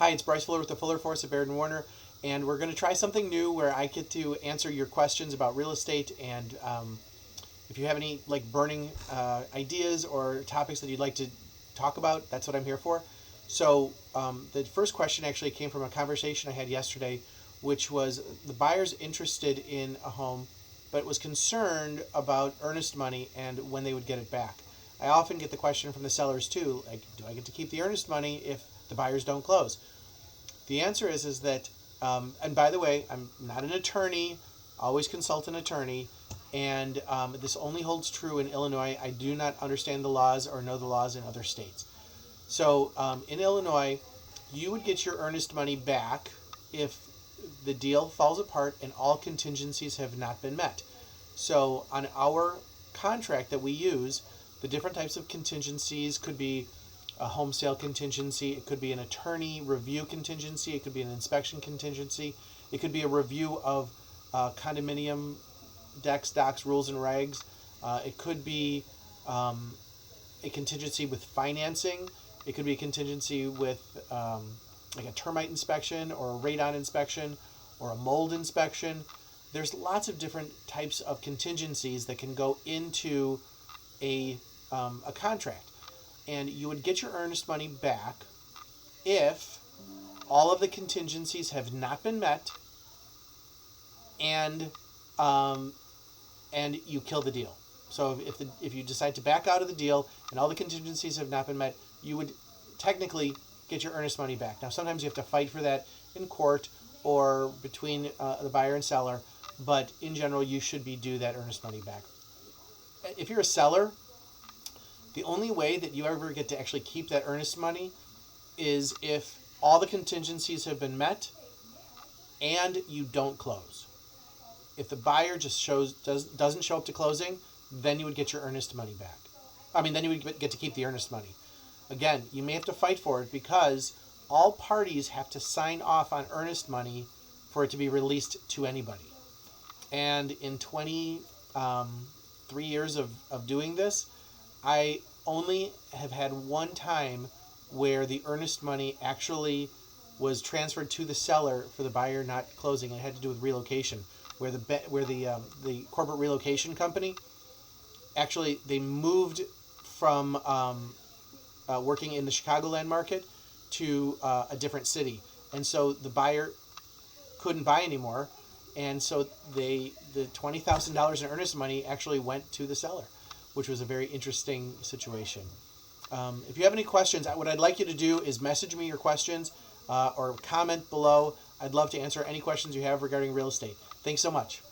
Hi, it's Bryce Fuller with the Fuller Force at Baird & Warner, and we're going to try something new where I get to answer your questions about real estate, and if you have any burning ideas or topics that you'd like to talk about, that's what I'm here for. So the first question actually came from a conversation I had yesterday, which was the buyer's interested in a home, but was concerned about earnest money and when they would get it back. I often get the question from the sellers too, like, do I get to keep the earnest money if the buyers don't close? The answer is that, and by the way, I'm not an attorney, always consult an attorney, and this only holds true in Illinois. I do not understand the laws or know the laws in other states. So in Illinois, you would get your earnest money back if the deal falls apart and all contingencies have not been met. So on our contract that we use, the different types of contingencies could be a home sale contingency, it could be an attorney review contingency, it could be an inspection contingency, it could be a review of condominium decks, docs, rules, and regs. It could be a contingency with financing. It could be a contingency with like a termite inspection or a radon inspection or a mold inspection. There's lots of different types of contingencies that can go into a contract. And you would get your earnest money back if all of the contingencies have not been met and you kill the deal. So if you decide to back out of the deal and all the contingencies have not been met, you would technically get your earnest money back. Now, sometimes you have to fight for that in court or between the buyer and seller, but in general, you should be due that earnest money back. If you're a seller, the only way that you ever get to actually keep that earnest money is if all the contingencies have been met and you don't close. If the buyer just doesn't show up to closing, then you would get your earnest money back. Then you would get to keep the earnest money. Again, you may have to fight for it because all parties have to sign off on earnest money for it to be released to anybody. And in 23 years of doing this, I only have had one time where the earnest money actually was transferred to the seller for the buyer not closing. It had to do with relocation, where the corporate relocation company actually they moved from working in the Chicagoland market to a different city, and so the buyer couldn't buy anymore, and so the $20,000 in earnest money actually went to the seller, which was a very interesting situation. If you have any questions, what I'd like you to do is message me your questions or comment below. I'd love to answer any questions you have regarding real estate. Thanks so much.